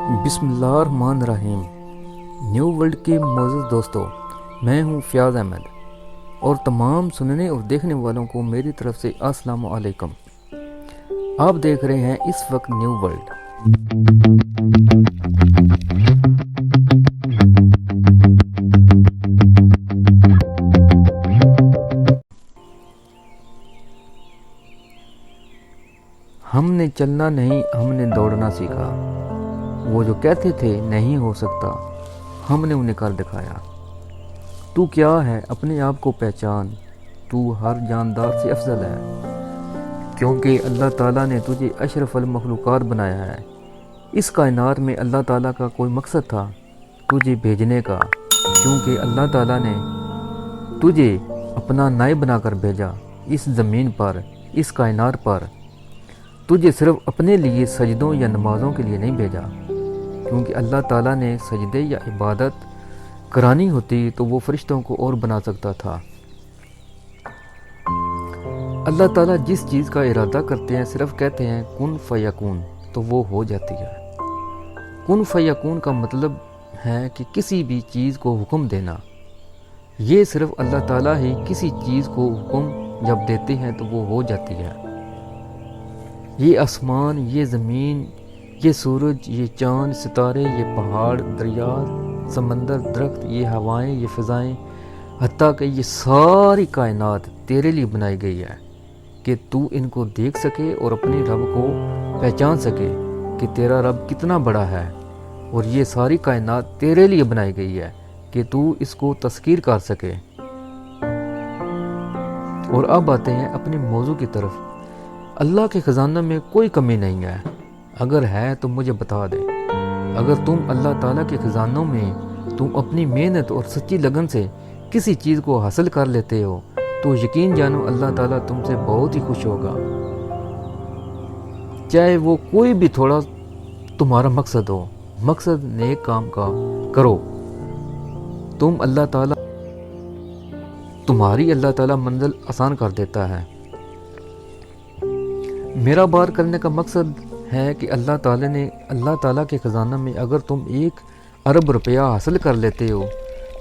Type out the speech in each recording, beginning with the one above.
بسم اللہ الرحمن الرحیم۔ نیو ورلڈ کے معزز دوستو، میں ہوں فیاض احمد اور تمام سننے اور دیکھنے والوں کو میری طرف سے السلام علیکم۔ آپ دیکھ رہے ہیں اس وقت نیو ورلڈ۔ ہم نے چلنا نہیں، ہم نے دوڑنا سیکھا۔ وہ جو کہتے تھے نہیں ہو سکتا، ہم نے انہیں کر دکھایا۔ تو کیا ہے اپنے آپ کو پہچان، تو ہر جاندار سے افضل ہے، کیونکہ اللہ تعالیٰ نے تجھے اشرف المخلوقات بنایا ہے۔ اس کائنات میں اللہ تعالیٰ کا کوئی مقصد تھا تجھے بھیجنے کا، کیونکہ اللہ تعالیٰ نے تجھے اپنا نائب بنا کر بھیجا اس زمین پر، اس کائنات پر۔ تجھے صرف اپنے لیے سجدوں یا نمازوں کے لیے نہیں بھیجا، کیونکہ اللہ تعالیٰ نے سجدے یا عبادت کرانی ہوتی تو وہ فرشتوں کو اور بنا سکتا تھا۔ اللہ تعالیٰ جس چیز کا ارادہ کرتے ہیں صرف کہتے ہیں کن فیکون، تو وہ ہو جاتی ہے۔ کن فیکون کا مطلب ہے کہ کسی بھی چیز کو حکم دینا۔ یہ صرف اللہ تعالیٰ ہی کسی چیز کو حکم جب دیتے ہیں تو وہ ہو جاتی ہے۔ یہ آسمان، یہ زمین، یہ سورج، یہ چاند، ستارے، یہ پہاڑ، دریا، سمندر، درخت، یہ ہوائیں، یہ فضائیں، حتیٰ کہ یہ ساری کائنات تیرے لیے بنائی گئی ہے کہ تو ان کو دیکھ سکے اور اپنے رب کو پہچان سکے کہ تیرا رب کتنا بڑا ہے، اور یہ ساری کائنات تیرے لیے بنائی گئی ہے کہ تو اس کو تذکیر کر سکے۔ اور اب آتے ہیں اپنے موضوع کی طرف۔ اللہ کے خزانہ میں کوئی کمی نہیں ہے، اگر ہے تو مجھے بتا دے۔ اگر تم اللہ تعالیٰ کے خزانوں میں تم اپنی محنت اور سچی لگن سے کسی چیز کو حاصل کر لیتے ہو تو یقین جانو اللہ تعالیٰ تم سے بہت ہی خوش ہوگا، چاہے وہ کوئی بھی تھوڑا تمہارا مقصد ہو۔ مقصد نیک کام کا کرو، تمہاری اللہ تعالیٰ منزل آسان کر دیتا ہے۔ میرا بار کرنے کا مقصد ہے کہ اللہ تعالیٰ کے خزانہ میں اگر تم 1 ارب روپیہ حاصل کر لیتے ہو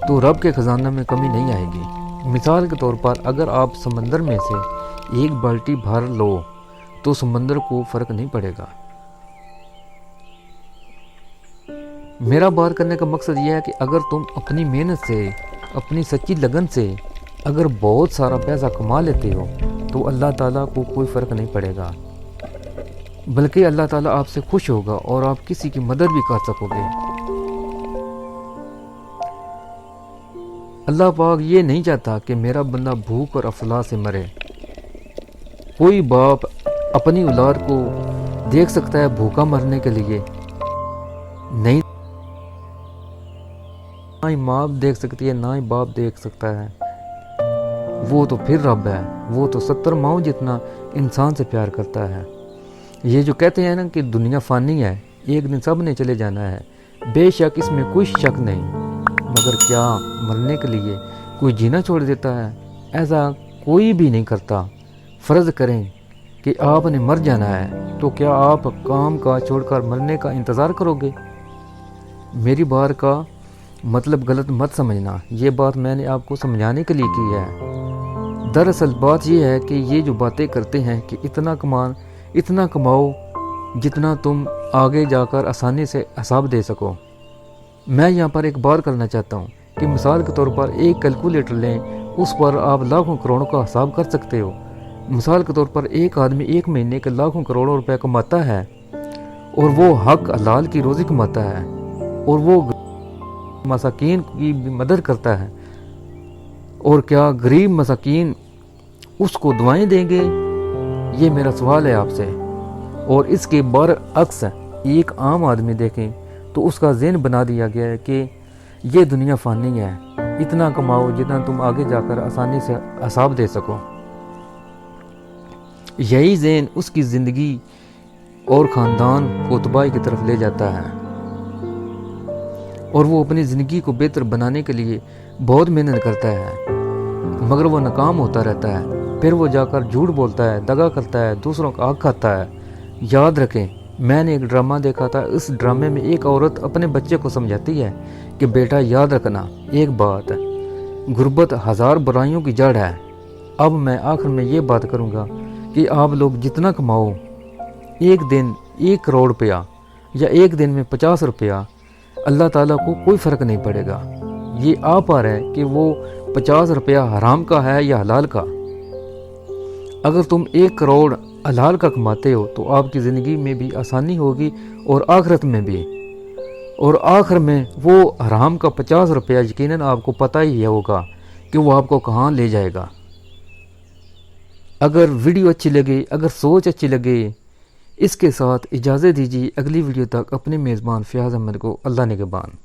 تو رب کے خزانہ میں کمی نہیں آئے گی۔ مثال کے طور پر اگر آپ سمندر میں سے 1 بالٹی بھر لو تو سمندر کو فرق نہیں پڑے گا۔ میرا بار کرنے کا مقصد یہ ہے کہ اگر تم اپنی محنت سے، اپنی سچی لگن سے اگر بہت سارا پیسہ کما لیتے ہو تو اللہ تعالیٰ کو کوئی فرق نہیں پڑے گا، بلکہ اللہ تعالیٰ آپ سے خوش ہوگا اور آپ کسی کی مدد بھی کر سکو گے۔ اللہ پاک یہ نہیں چاہتا کہ میرا بندہ بھوک اور افلاس سے مرے۔ کوئی باپ اپنی اولاد کو دیکھ سکتا ہے بھوکا مرنے کے لیے؟ نہیں، نہ ہی ماں دیکھ سکتی ہے، نہ ہی باپ دیکھ سکتا ہے۔ وہ تو پھر رب ہے، وہ تو 70 ماؤں جتنا انسان سے پیار کرتا ہے۔ یہ جو کہتے ہیں نا کہ دنیا فانی ہے، ایک دن سب نے چلے جانا ہے، بے شک اس میں کوئی شک نہیں، مگر کیا مرنے کے لیے کوئی جینا چھوڑ دیتا ہے؟ ایسا کوئی بھی نہیں کرتا۔ فرض کریں کہ آپ نے مر جانا ہے تو کیا آپ کام کا چھوڑ کر مرنے کا انتظار کرو گے؟ میری بات کا مطلب غلط مت سمجھنا، یہ بات میں نے آپ کو سمجھانے کے لیے کی ہے۔ دراصل بات یہ ہے کہ یہ جو باتیں کرتے ہیں کہ اتنا کماؤ جتنا تم آگے جا کر آسانی سے حساب دے سکو۔ میں یہاں پر ایک بات کرنا چاہتا ہوں کہ مثال کے طور پر ایک کیلکولیٹر لیں، اس پر آپ لاکھوں کروڑوں کا حساب کر سکتے ہو۔ مثال کے طور پر ایک آدمی 1 مہینے کے لاکھوں کروڑوں روپے کماتا ہے اور وہ حق حلال کی روزی کماتا ہے اور وہ مساکین کی بھی مدد کرتا ہے، اور کیا غریب مساکین اس کو دعائیں دیں گے؟ یہ میرا سوال ہے آپ سے۔ اور اس کے برعکس ایک عام آدمی دیکھیں تو اس کا ذہن بنا دیا گیا ہے کہ یہ دنیا فانی ہے، اتنا کماؤ جتنا تم آگے جا کر آسانی سے حساب دے سکو۔ یہی ذہن اس کی زندگی اور خاندان کو تباہی کی طرف لے جاتا ہے، اور وہ اپنی زندگی کو بہتر بنانے کے لیے بہت محنت کرتا ہے، مگر وہ ناکام ہوتا رہتا ہے۔ پھر وہ جا کر جھوٹ بولتا ہے، دغا کرتا ہے، دوسروں کا حق کھاتا ہے۔ یاد رکھیں میں نے ایک ڈرامہ دیکھا تھا، اس ڈرامے میں ایک عورت اپنے بچے کو سمجھاتی ہے کہ بیٹا یاد رکھنا ایک بات، غربت 1000 برائیوں کی جڑ ہے۔ اب میں آخر میں یہ بات کروں گا کہ آپ لوگ جتنا کماؤ، ایک دن 1 کروڑ روپیہ یا ایک دن میں 50 روپیہ، اللہ تعالیٰ کو کوئی فرق نہیں پڑے گا۔ یہ آپ پر ہے کہ وہ 50 روپیہ حرام کا ہے یا حلال کا۔ اگر تم 1 کروڑ حلال کا کماتے ہو تو آپ کی زندگی میں بھی آسانی ہوگی اور آخرت میں بھی، اور آخر میں وہ حرام کا 50 روپیہ یقیناً آپ کو پتہ ہی ہوگا کہ وہ آپ کو کہاں لے جائے گا۔ اگر ویڈیو اچھی لگے، اگر سوچ اچھی لگے، اس کے ساتھ اجازت دیجیے اگلی ویڈیو تک اپنے میزبان فیاض احمد کو اللہ نگہبان۔